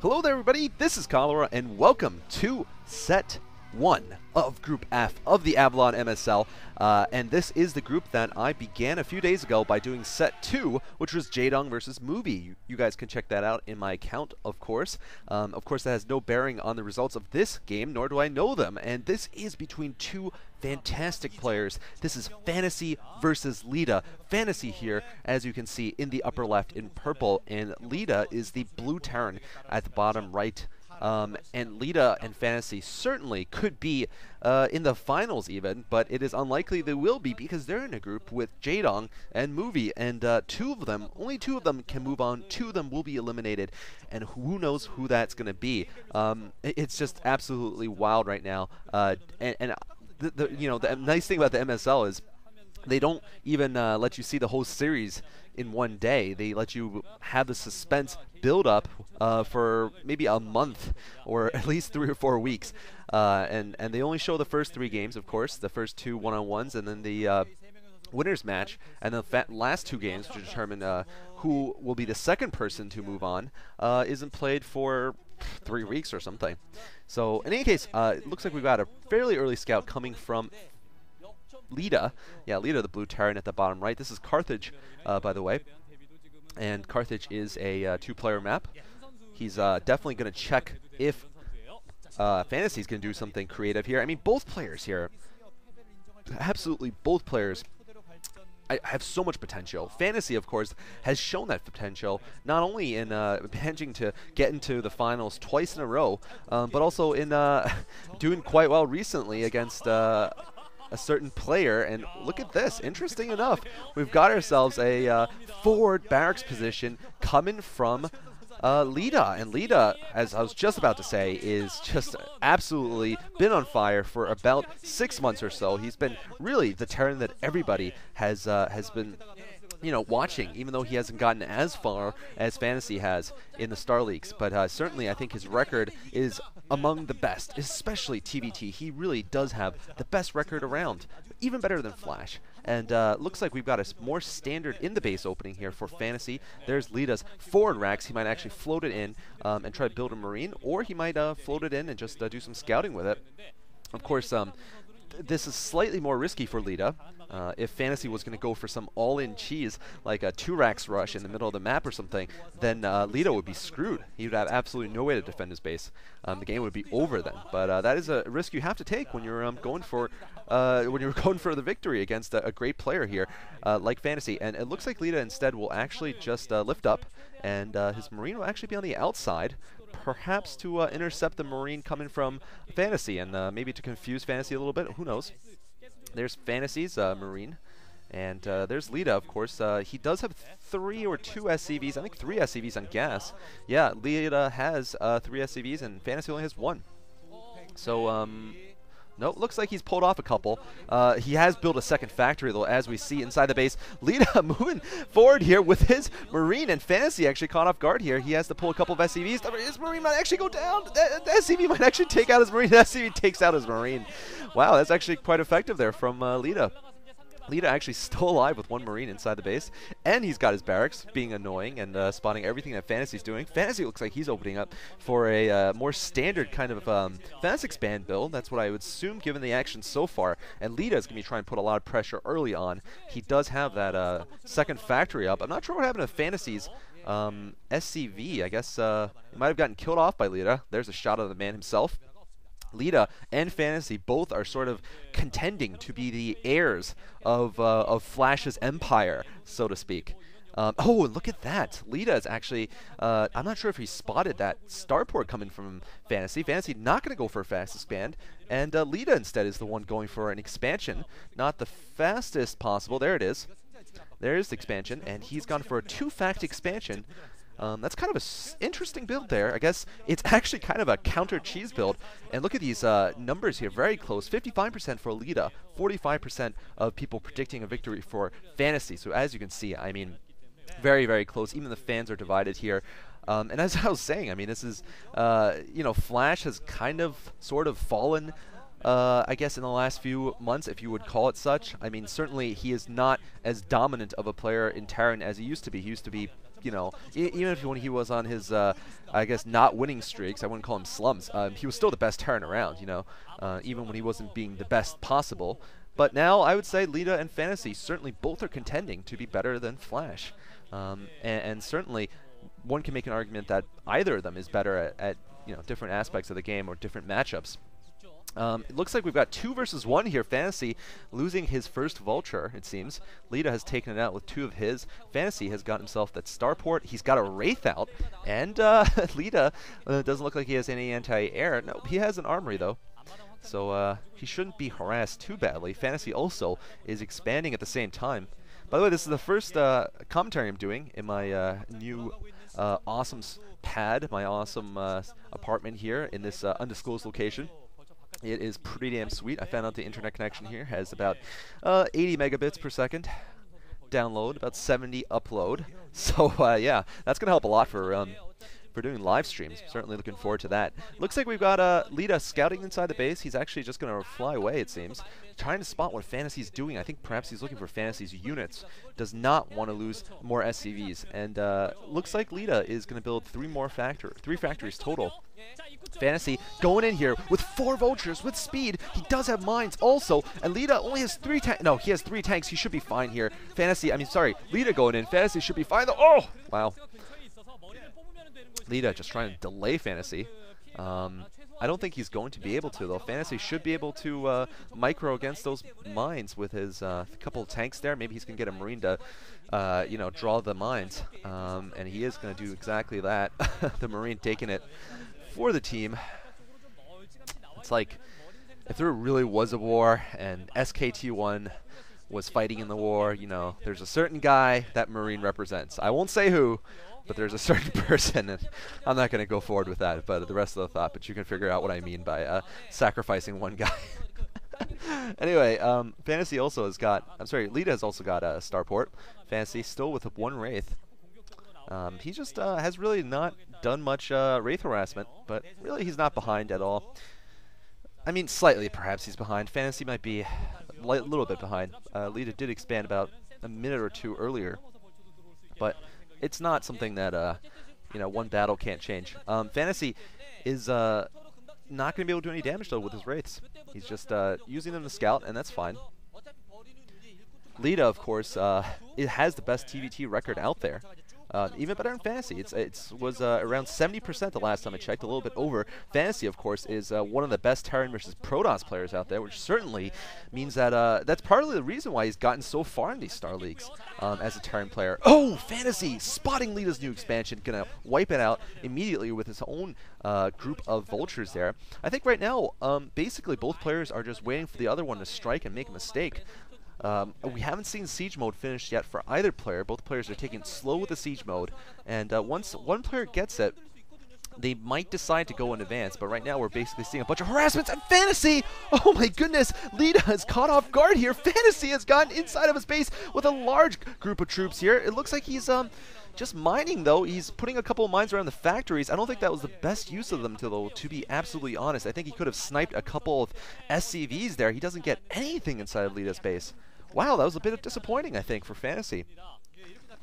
Hello there, everybody. This is Cholera, and welcome to Set 1 of Group F of the Avalon MSL. And this is the group that I began a few days ago by doing Set 2, which was Jaedong versus Movie. You guys can check that out in my account, of course. Of course, that has no bearing on the results of this game, nor do I know them. And this is between two fantastic players. This is Fantasy versus Leta. Fantasy here, as you can see in the upper left in purple, and Leta is the blue Terran at the bottom right. And Leta and Fantasy certainly could be in the finals even, but it is unlikely they will be because they're in a group with Jaedong and Movie, and only two of them can move on. Two of them will be eliminated, and who knows who that's going to be. It's just absolutely wild right now. The nice thing about the MSL is they don't even let you see the whole series in one day. They let you have the suspense build up for maybe a month or at least 3 or 4 weeks. And they only show the first 3 games, of course, the first 2 one-on-ones, and then the winners match, and the last 2 games to determine who will be the second person to move on isn't played for 3 weeks or something. So in any case, it looks like we've got a fairly early scout coming from Leta. Yeah, Leta, the blue Terran at the bottom right. This is Carthage, by the way. And Carthage is a 2-player map. He's definitely going to check if Fantasy's going to do something creative here. I mean, both players here, absolutely both players, I have so much potential. Fantasy, of course, has shown that potential, not only in managing to get into the finals twice in a row, but also in doing quite well recently against a certain player. And look at this, interesting enough, we've got ourselves a forward barracks position coming from Leta. And Leta, as I was just about to say, is just absolutely been on fire for about 6 months or so. He's been really the Terran that everybody has been, watching, even though he hasn't gotten as far as Fantasy has in the Star Leagues. But certainly I think his record is among the best, especially TVT. He really does have the best record around, even better than Flash. And looks like we've got a more standard in the base opening here for Fantasy. There's Leta's forward racks. He might actually float it in and try to build a Marine, or he might float it in and just do some scouting with it. Of course, this is slightly more risky for Leta. If Fantasy was going to go for some all-in cheese, like a 2-racks rush in the middle of the map or something, then Leta would be screwed. He would have absolutely no way to defend his base. The game would be over then. But that is a risk you have to take when you're going for the victory against a great player here, like Fantasy. And it looks like Leta instead will actually just lift up, and his Marine will actually be on the outside, perhaps to intercept the Marine coming from Fantasy, and maybe to confuse Fantasy a little bit. Who knows? There's Fantasy's Marine, and there's Leta, of course. He does have 3 or 2 SCVs. I think 3 SCVs on gas. Yeah, Leta has 3 SCVs, and Fantasy only has 1. So, no, looks like he's pulled off a couple. He has built a second factory, though, as we see inside the base. Leta moving forward here with his Marine, and Fantasy actually caught off guard here. He has to pull a couple of SCVs. His Marine might actually go down. The SCV might actually take out his Marine. The SCV takes out his Marine. Wow, that's actually quite effective there from Leta. Leta actually still alive with 1 Marine inside the base, and he's got his barracks being annoying and spotting everything that Fantasy's doing. Fantasy looks like he's opening up for a more standard kind of fast expand build. That's what I would assume given the action so far, and Leta is going to be trying to put a lot of pressure early on. He does have that second factory up. I'm not sure what happened to Fantasy's SCV. I guess it might have gotten killed off by Leta. There's a shot of the man himself. Leta and Fantasy both are sort of contending to be the heirs of Flash's empire, so to speak. Oh, and look at that. Leta is actually, I'm not sure if he spotted that starport coming from Fantasy. Fantasy not going to go for a fast expand, and Leta instead is the one going for an expansion. Not the fastest possible. There it is. There's the expansion, and he's gone for a 2-fact expansion. That's kind of an interesting build there. I guess it's actually kind of a counter cheese build. And look at these numbers here, very close. 55% for Leta, 45% of people predicting a victory for Fantasy. So as you can see, I mean, very, very close. Even the fans are divided here. And as I was saying, I mean, this is, Flash has kind of sort of fallen, I guess, in the last few months, if you would call it such. I mean, certainly he is not as dominant of a player in Terran as he used to be. He used to be you know, even if when he was on his, I guess, not winning streaks, I wouldn't call him slumps. He was still the best Terran around, you know, even when he wasn't being the best possible. But now I would say Leta and Fantasy certainly both are contending to be better than Flash. And certainly one can make an argument that either of them is better at you know, different aspects of the game or different matchups. It looks like we've got 2 versus 1 here. Fantasy losing his first Vulture, it seems. Leta has taken it out with 2 of his. Fantasy has got himself that Starport. He's got a Wraith out. And Leta doesn't look like he has any anti-air. No, he has an Armory, though. So he shouldn't be harassed too badly. Fantasy also is expanding at the same time. By the way, this is the first commentary I'm doing in my new awesome pad, my awesome apartment here in this undisclosed location. It is pretty damn sweet. I found out the internet connection here has about 80 megabits per second download, about 70 upload. So yeah, that's gonna help a lot for doing live streams. Certainly looking forward to that. Looks like we've got Leta scouting inside the base. He's actually just gonna fly away, it seems, trying to spot what Fantasy's doing. I think perhaps he's looking for Fantasy's units. Does not want to lose more SCVs, and looks like Leta is gonna build 3 factories total. Fantasy going in here with 4 Vultures with speed. He does have mines also, and Leta only has 3 tanks. No, he has 3 tanks. He should be fine here. Leta going in. Fantasy should be fine though. Oh, wow. Leta just trying to delay Fantasy. I don't think he's going to be able to, though. Fantasy should be able to micro against those mines with his couple of tanks there. Maybe he's going to get a Marine to, you know, draw the mines. And he is going to do exactly that. The Marine taking it for the team. It's like if there really was a war and SKT1 was fighting in the war, you know, there's a certain guy that Marine represents. I won't say who, but there's a certain person, and I'm not going to go forward with that, but the rest of the thought, but you can figure out what I mean by sacrificing one guy. Anyway, Fantasy also has got, Leta has also got a Starport. Fantasy still with 1 Wraith. He just has really not done much Wraith harassment, but really he's not behind at all. I mean, slightly perhaps he's behind. Fantasy might be a little bit behind. Leta did expand about a minute or 2 earlier, but it's not something that you know, one battle can't change. Fantasy is not going to be able to do any damage though with his Wraiths. He's just using them to scout, and that's fine. Leta, of course, it has the best TVT record out there. Even better in Fantasy. It was around 70% the last time I checked, a little bit over. Fantasy, of course, is one of the best Terran versus Protoss players out there, which certainly means that that's partly the reason why he's gotten so far in these Star Leagues as a Terran player. Oh, Fantasy! Spotting Leta's new expansion, gonna wipe it out immediately with his own group of Vultures there. I think right now, basically both players are just waiting for the other one to strike and make a mistake. We haven't seen Siege Mode finished yet for either player. Both players are taking it slow with the Siege Mode, and once one player gets it, they might decide to go in advance, but right now we're basically seeing a bunch of harassments and Fantasy! Oh my goodness! Leta is caught off guard here. Fantasy has gotten inside of his base with a large group of troops here. It looks like he's just mining, though. He's putting a couple of mines around the factories. I don't think that was the best use of them, though, to be absolutely honest. I think he could have sniped a couple of SCVs there. He doesn't get anything inside of Leta's base. Wow, that was a bit disappointing, I think, for Fantasy.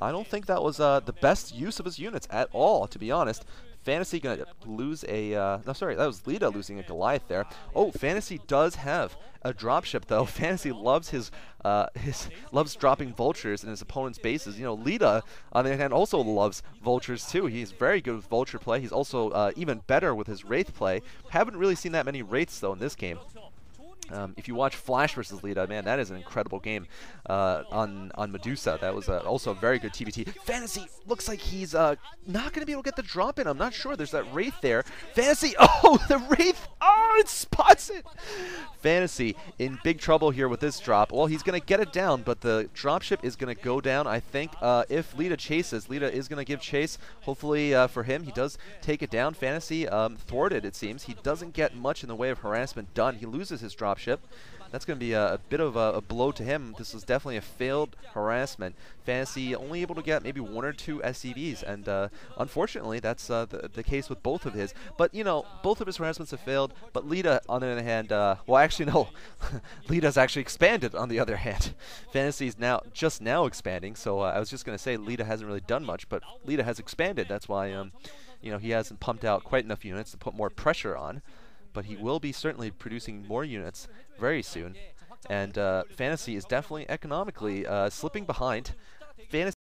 I don't think that was the best use of his units at all, to be honest. Fantasy gonna lose a no, sorry, that was Leta losing a Goliath there. Oh, Fantasy does have a dropship though. Fantasy loves his loves dropping Vultures in his opponent's bases. You know, Leta on the other hand also loves Vultures too. He's very good with Vulture play. He's also even better with his Wraith play. Haven't really seen that many Wraiths though in this game. If you watch Flash versus Leta, man, that is an incredible game on Medusa. That was also a very good TVT. Fantasy looks like he's not going to be able to get the drop in. I'm not sure. There's that Wraith there. Fantasy, oh, the Wraith, oh, it spots it. Fantasy in big trouble here with this drop. Well, he's going to get it down, but the dropship is going to go down, I think. If Leta chases, Leta is going to give chase. Hopefully for him, he does take it down. Fantasy thwarted, it seems. He doesn't get much in the way of harassment done. He loses his dropship. That's going to be a bit of a blow to him. This was definitely a failed harassment. Fantasy only able to get maybe 1 or 2 SCVs, and unfortunately, that's the case with both of his. But, you know, both of his harassments have failed, but Leta, on the other hand, well, actually, no. Leta's actually expanded, on the other hand. Fantasy's just now expanding, so I was just going to say Leta hasn't really done much, but Leta has expanded. That's why, you know, he hasn't pumped out quite enough units to put more pressure on. But he will be certainly producing more units very soon. And Fantasy is definitely economically slipping behind. Fantasy